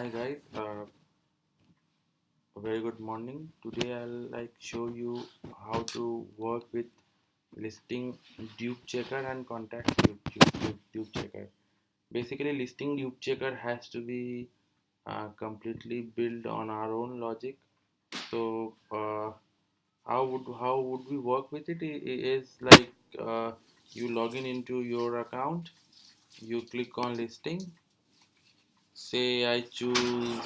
Hi guys, a very good morning. Today I'll show you how to work with listing dupe checker and contact dupe checker. Basically, listing dupe checker has to be completely built on our own logic. So how would we work with it? Is you log into your account, you click on listing. Say I choose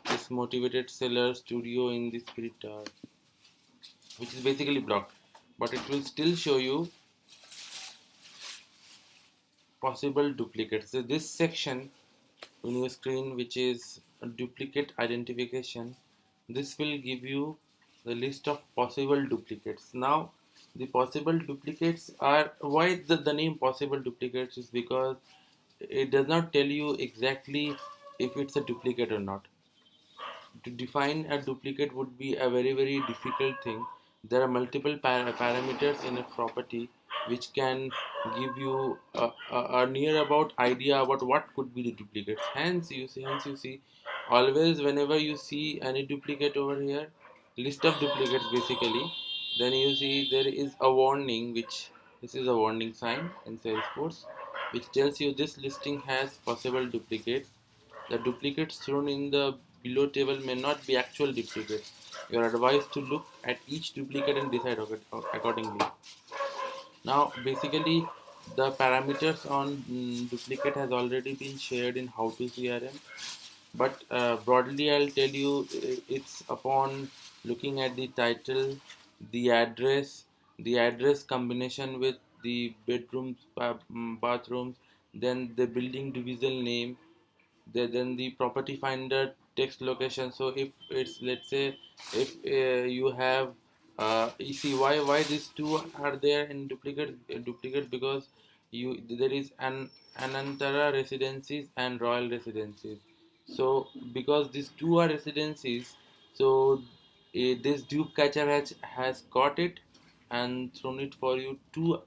this motivated seller studio in the spirit tower, which is basically blocked, but it will still show you possible duplicates. So this section in your screen, which is a duplicate identification, this will give you the list of possible duplicates. Now the possible duplicates are, why the name possible duplicates is because it does not tell you exactly if it's a duplicate or not. To define a duplicate would be a very difficult thing. There are multiple parameters in a property which can give you a near about idea about what could be the duplicates. Hence you see always whenever you see any duplicate over here, list of duplicates basically, then you see there is a warning, which this is a warning sign in Salesforce, which tells you this listing has possible duplicates. The duplicates thrown in the below table may not be actual duplicates. You are advised to look at each duplicate and decide accordingly. Now, basically, the parameters on duplicate has already been shared in How to CRM, but broadly, I'll tell you it's upon looking at the title, the address combination with the bedrooms, bathrooms, then the building division name, then the property finder text location. So if it's, let's say, if you have you see why these two are there in duplicate, because there is an Anantara residencies and Royal residencies. So because these two are residencies, so this dupe catcher has caught it and thrown it for you to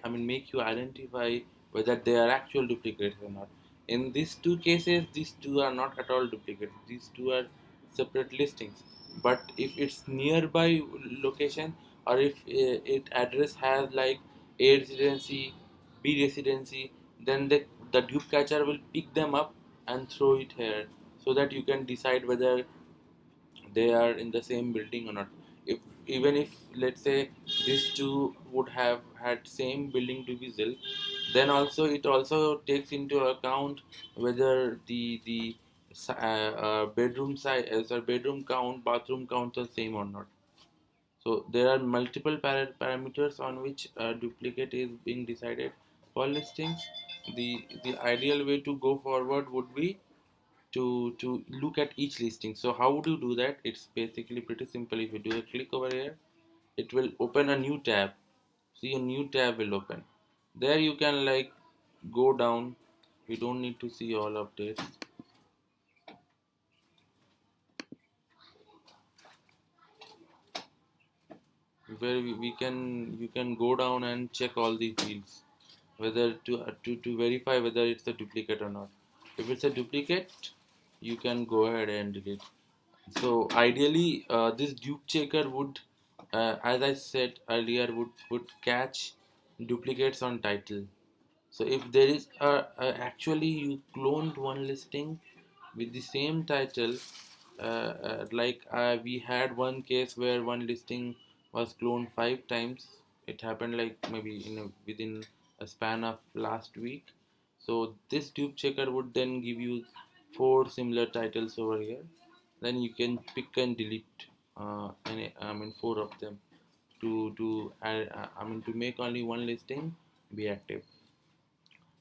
make you identify whether they are actual duplicates or not. In these two cases, these two are not at all duplicates. These two are separate listings. But if it's nearby location, or if it address has like A residency, B residency, then the dupe catcher will pick them up and throw it here, so that you can decide whether they are in the same building or not. If even if, let's say, these two would have had same building division, then also it also takes into account whether the bedroom size or bedroom count, bathroom count are same or not. So there are multiple parameters on which a duplicate is being decided for listings. The ideal way to go forward would be to look at each listing. So how would you do that? It's basically pretty simple. If you do a click over here, it will open a new tab. See, a new tab will open. There you can go down. We don't need to see all updates. Where we can, you can go down and check all the fields, whether to verify whether it's a duplicate or not. If it's a duplicate, you can go ahead and delete. So ideally, this dupe checker would, as I said earlier, would catch duplicates on title. So if there is actually you cloned one listing with the same title, we had one case where one listing was cloned 5 times. It happened like maybe within a span of last week. So this dupe checker would then give you four similar titles over here. Then you can pick and delete four of them to to make only one listing be active.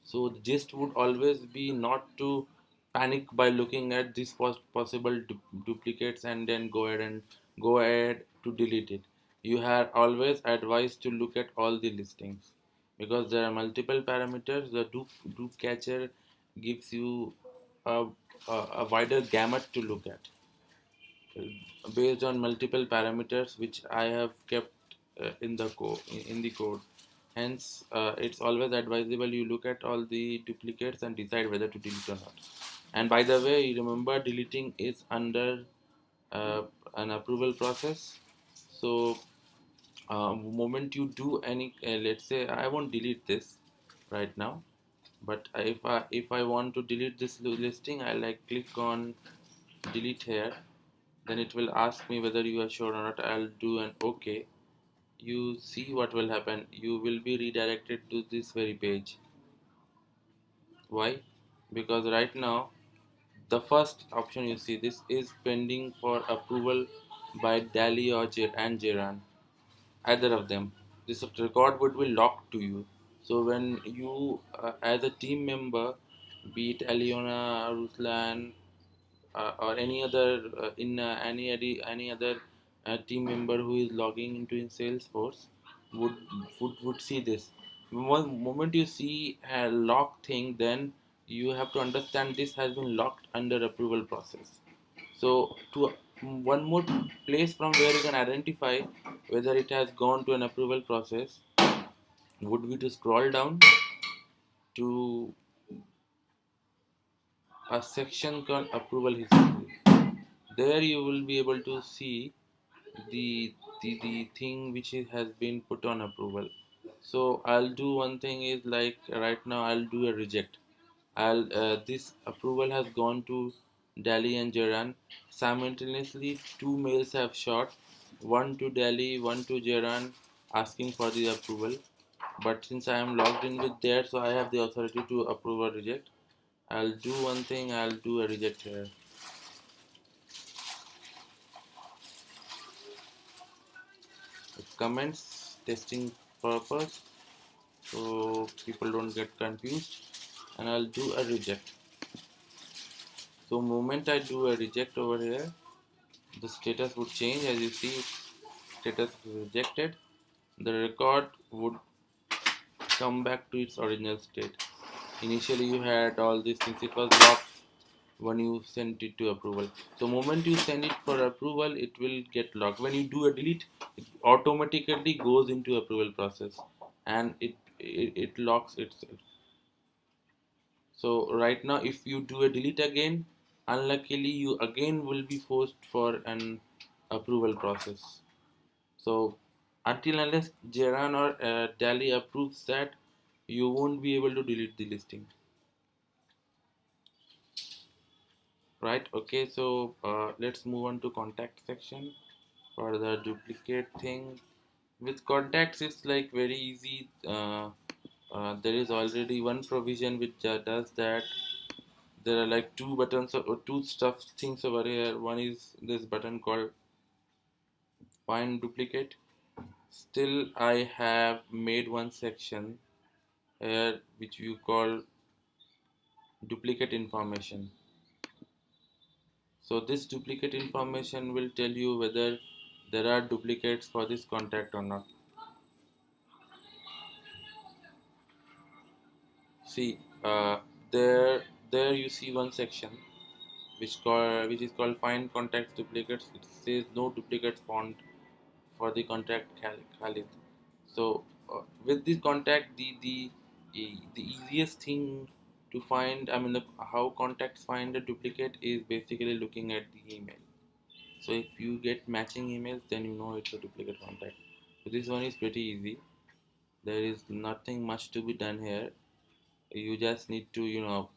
So the gist would always be not to panic by looking at these possible duplicates and then go ahead to delete it. You are always advised to look at all the listings, because there are multiple parameters. The dupe catcher gives you a, a wider gamut to look at based on multiple parameters which I have kept in the code. Hence, it's always advisable you look at all the duplicates and decide whether to delete or not. And by the way, you remember deleting is under uh, an approval process. So, moment you do any, let's say I won't delete this right now, but if I want to delete this listing, I like click on delete here. Then it will ask me whether you are sure or not. I'll do an OK. You see what will happen. You will be redirected to this very page. Why? Because right now the first option you see, this is pending for approval by Dali or and Jiran, either of them. This record would be locked to you. So when you as a team member, be it Aliona, Ruslan, or any other in any other team member who is logging into in Salesforce would would see this. One moment you see a lock thing, then you have to understand this has been locked under approval process. So to one more place from where you can identify whether it has gone to an approval process would be to scroll down to a section called approval history. There you will be able to see the thing which has been put on approval. So I'll do one thing is, like right now I'll do a reject. I'll This approval has gone to Delhi and Jiran. Simultaneously two mails have shot, one to Delhi, one to Jiran, asking for the approval. But since I am logged in with there, so I have the authority to approve or reject. I'll do one thing, I'll do a reject here. It's comments testing purpose, so people don't get confused, and I'll do a reject. So moment I do a reject over here, the status would change. As you see, status is rejected. The record would come back to its original state. Initially you had all these things, it was locked when you sent it to approval. So moment you send it for approval, it will get locked. When you do a delete, it automatically goes into approval process, and it locks itself. So right now if you do a delete again, unluckily you again will be forced for an approval process. So until unless Jeran or Dali approves that, you won't be able to delete the listing. Right? Okay, so let's move on to contact section for the duplicate thing. With contacts it's like very easy. There is already one provision which does that. There are like two buttons or two stuff things over here. One is this button called find duplicate. Still I have made one section here which you call duplicate information. So this duplicate information will tell you whether there are duplicates for this contact or not. See, there you see one section which is called find contacts duplicates. It says no duplicates found for the contact Khalid. So with this contact, the easiest thing to find, I mean, how contacts find a duplicate is basically looking at the email. So if you get matching emails, then you know it's a duplicate contact. So this one is pretty easy. There is nothing much to be done here. You just need to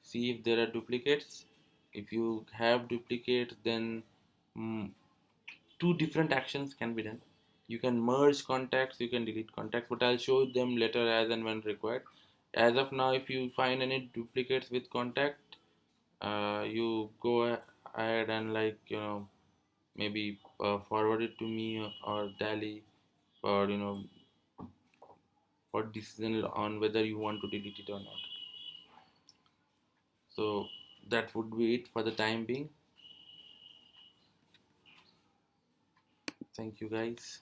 see if there are duplicates. If you have duplicates, then mm, two different actions can be done. You can merge contacts, you can delete contacts, but I'll show them later as and when required. As of now, if you find any duplicates with contact, you go ahead and maybe forward it to me or Dali for for decision on whether you want to delete it or not. So that would be it for the time being. Thank you guys.